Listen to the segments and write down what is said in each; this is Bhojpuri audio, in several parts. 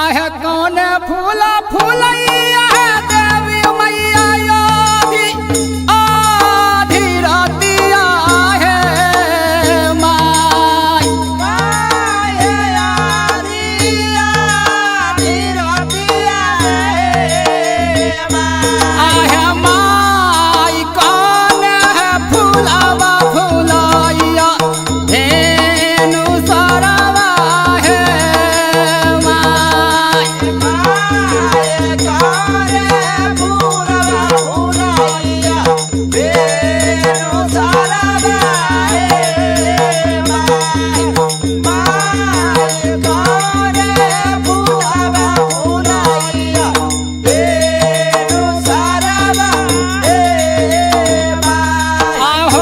आहे कौन फूला फूलैया देवी मैया योगी आधी रातिया है माय आधी रातिया है आहे माय कौन है फूलावा फूलैया धेनु सरवा है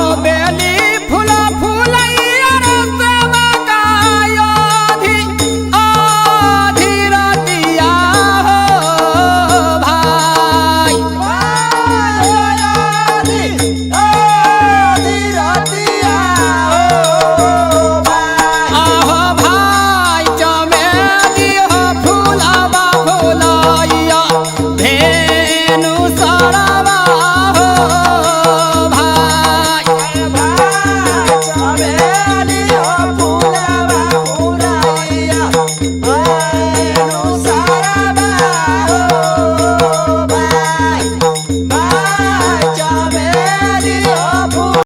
Amen.